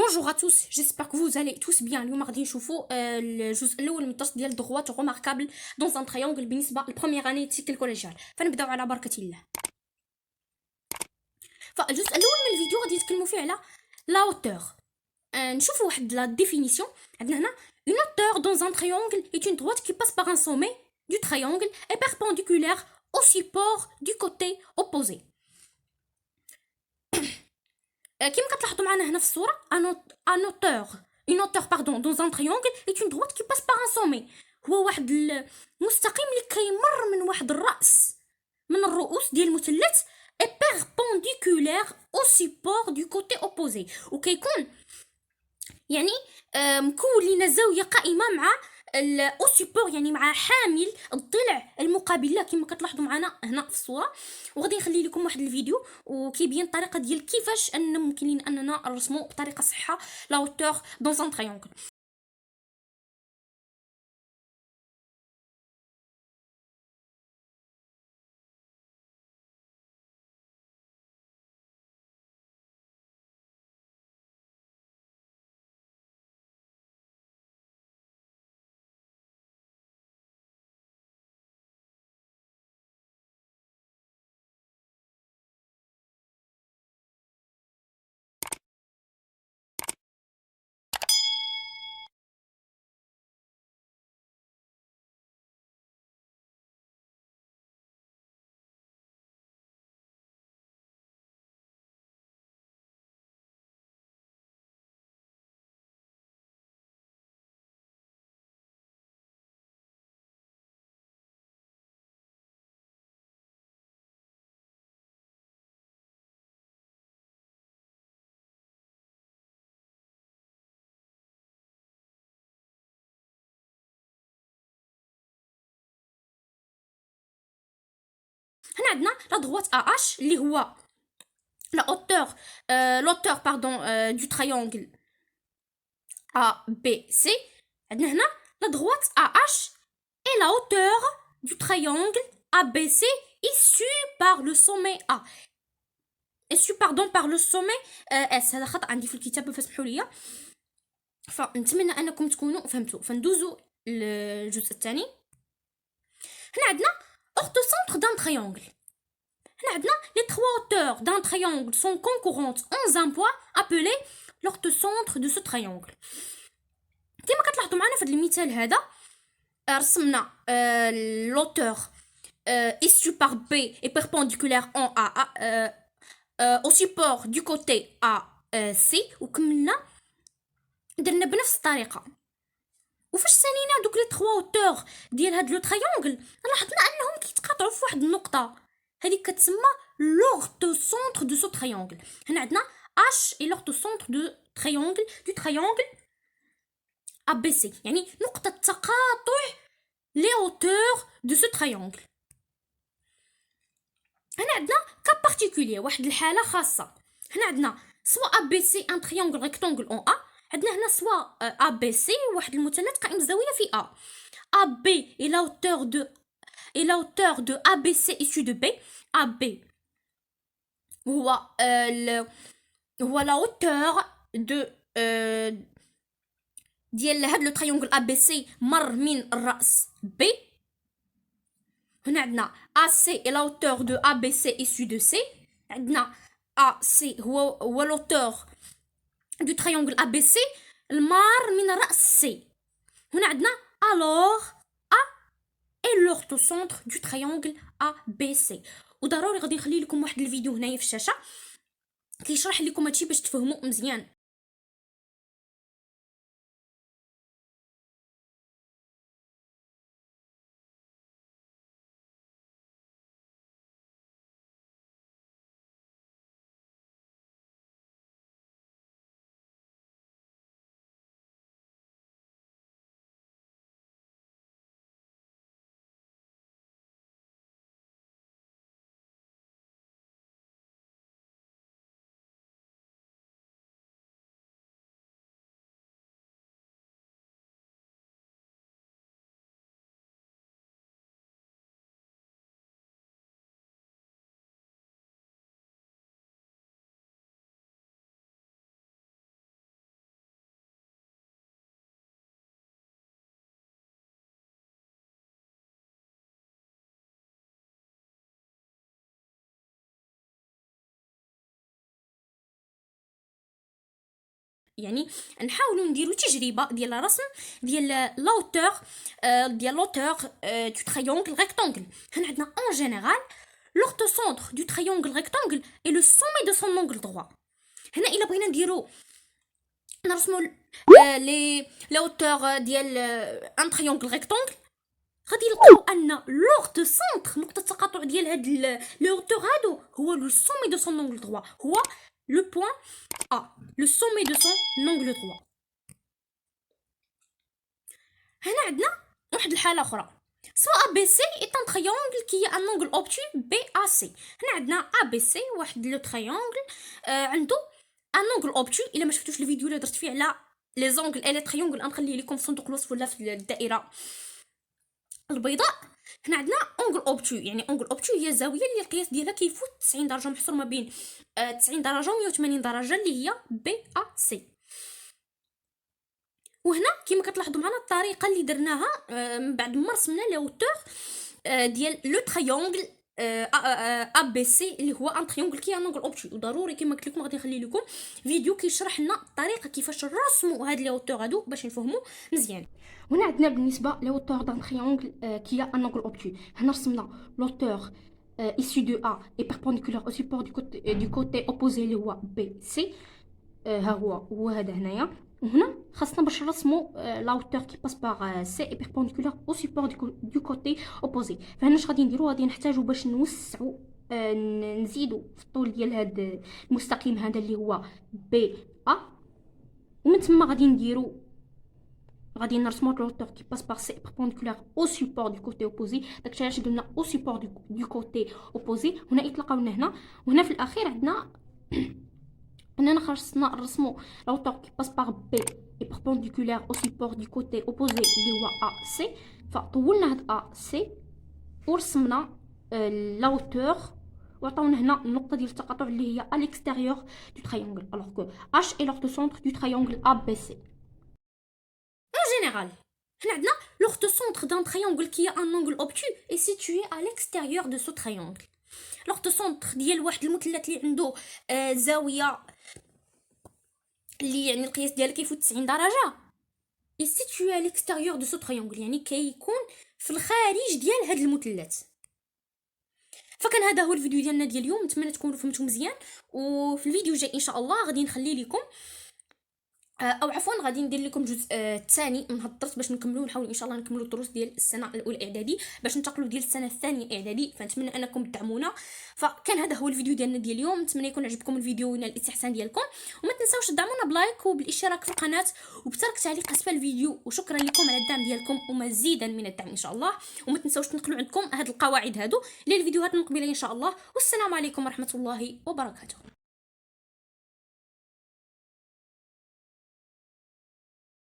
Bonjour à tous, j'espère que vous allez tous bien. اليوم غادي نشوفوا الجزء الاول من الدرس ديال droite remarquable dans un triangle بالنسبه للبروميير اني تيكل كوليجيال. فنبداو على بركه الله. فالجزء الاول من الفيديو غادي نتكلموا فيه على لا hauteur. نشوفوا واحد لا ديفينيسيون. عندنا هنا une hauteur dans un triangle est une droite qui passe par un sommet du triangle et perpendiculaire au support du côté opposé. كيما كتلاحظوا معنا هنا في الصوره une hauteur pardon dans un triangle est une droite qui passe par un sommet. هو واحد المستقيم اللي كيمر من واحد الراس من الرؤوس ديال المثلث et perpendiculaire au support du côté opposé وكيكون يعني مكون لينا زاويه قائمه مع او سيبور، يعني مع حامل الضلع المقابل له كما كتلاحظوا معنا هنا في الصوره. وغادي نخلي لكم واحد الفيديو وكيبين الطريقه ديال كيفاش ممكن اننا نرسموا بطريقه صحيحه لا هوتور دون ان تريونغل. هنا عندنا لا droite AH اللي هو la hauteur pardon du triangle ABC. عندنا هنا la droite AH et la hauteur du triangle ABC issue par le sommet A. issue pardon par le sommet S. هذا خطأ عندي في الكتابة فاسمحوا لي. فنتمنى انكم تكونوا فهمتوا. فندوزوا للجزء الثاني. هنا عندنا orthocentre d'un triangle. هنا عندنا les trois hauteurs d'un triangle sont concurrentes en un point appelé l'orthocentre de ce triangle. كما كتلاحظوا معنا في هذا المثال هذا رسمنا l'auteur issue par B est perpendiculaire en A au support du côté AC وكملنا درنا بنفس الطريقه. وفاش سالينا دوك لي 3 هوتور ديال هاد لو تريانغل لاحظنا انهم كيتقاطعوا في واحد النقطه هذيك كتسمى l'orthocentre de ce triangle. هنا عندنا H et l'orthocentre de triangle du triangle ABC، يعني نقطه تقاطع لي هوتور de ce triangle. هنا عندنا كا بارتيكولير، واحد الحاله خاصه. هنا عندنا سوا ABC un triangle rectangle en A. عندنا هنا سوا ABC واحد المثلث قائم الزاويه في A. AB est la hauteur de ABC issue de B. AB هو la hauteur de ديال هاد لو تريونغل ABC مر من الراس B. هنا عندنا AC est la hauteur de ABC issue de C. عندنا AC هو l'auteur du triangle ABC المار من رأس C. هنا عندنا alors A est l'orthocentre du triangle ABC. وضروري غادي نخلي لكم واحد الفيديو هنايا في الشاشه كيشرح لكم هادشي باش تفهموا مزيان. يعني نحاولوا نديروا تجربه ديال رسم ديال لوتور دو تريونغل ريكتانغل. هنا عندنا اون جينيرال l'orthocentre du triangle rectangle et le sommet de son angle droit. هنا الا بغينا نديرو نرسمو لي هوتور ديال ان تريونغل ريكتانغل، غادي نلقاو ان لورت سونتر نقطه التقاطع ديال هاد لي هوتور هادو هو لو سومي دو سون انغل دروا، هو لو بوين ا، لو سومي دو سون انغل دروا. هنا عندنا واحد الحاله اخرى، سوا ا بي سي اي ان تريونغل كي ان انغل اوبتو بي ا سي. هنا عندنا ا بي سي واحد لو تريونغل عنده ان انغل اوبتو. الا ما شفتوش الفيديو اللي درت فيه على لي زونغل اي لي تريونغل غنخليه لكم في صندوق الوصف ولا في الدائره البيضاء. هنا عندنا اونغل اوبتو، يعني اونغل اوبتو هي الزاويه اللي القياس ديالها كيفوت 90 درجه، محصور ما بين 90 درجه و 180 درجه اللي هي بي ا سي. وهنا كما كتلاحظوا معنا الطريقه اللي درناها من بعد ما رسمنا لي هوتور ديال لو تريونغل ا بي سي اللي هو ان تريونغل كي ان اونغل اوبتو. وضروري كما قلت لكم غادي نخلي لكم فيديو كيشرح لنا الطريقه كيفاش نرسموا هاد لي هوتور هادو باش نفهموا مزيان. هنا عندنا بالنسبه لي هوتور دان تريونغل كي ان اونغل اوبتو، هنا رسمنا لوتور issu de A est perpendiculaire au support du côté opposé اللي هو بي سي. ها هو هذا هنايا. وهنا خاصنا باش نرسمو لا هوتور كي باس باغ سي اي بيربونديكولار او سيبور دو كوتي اوبوزي. فهنا اش غادي نديرو، غادي نحتاجو باش نوسعو نزيدو في الطول ديال هاد المستقيم هذا اللي هو بي ا، ومن تما غادي نرسمو لا هوتور كي باس باغ سي بيربونديكولار او سيبور دو كوتي اوبوزي. داكشي علاش قلنا او سيبور دو كوتي اوبوزي. هنا يتلقاو لنا هنا، وهنا في الاخير عندنا هنا خاصنا نرسمو لا هوتور كي باس باغ بي اي بيربونديكولار او سيبور دو كوتي اوبوزي اللي هو ا سي. فطولنا هاد ا سي ورسمنا لا هوتور، وعطاونا هنا النقطه ديال التقاطع اللي هي ا ليكستيريور دو تريونغل، الوغ كو اش اي لورتوسونتر دو تريونغل ا بي سي. En général, هنا عندنا l'orthocentre d'un triangle qui a un angle obtus est situé à l'extérieur de ce triangle. l'orthocentre ديال واحد المثلث اللي عنده زاويه اللي يعني القياس ديالها كيفوت 90 درجه est situé à l'extérieur de ce triangle، يعني كيكون في الخارج ديال هذا المثلث. فكان هذا هو الفيديو ديالنا ديال اليوم، نتمنى تكونوا فهمتوا مزيان. وفي الفيديو الجاي ان شاء الله غادي نخلي لكم او عفوا غادي ندير لكم الجزء الثاني من هاد الدرس باش نكملوا، نحاول ان شاء الله نكملوا الدروس ديال السنه الاولى اعدادي باش ننتقلوا ديال السنه الثانيه اعدادي. فنتمنى انكم تدعمونا. فكان هذا هو الفيديو ديالنا ديال اليوم، نتمنى يكون عجبكم الفيديو ونال الاستحسان ديالكم، وما تنساوش تدعمونا بلايك وبالاشتراك في القناه وبترك تعليق اسفل الفيديو. وشكرا لكم على الدعم ديالكم ومزيدا من الدعم ان شاء الله. وما تنساوش تنقلوا عندكم هاد القواعد هادو للفيديوهات المقبله ان شاء الله. والسلام عليكم ورحمه الله وبركاته.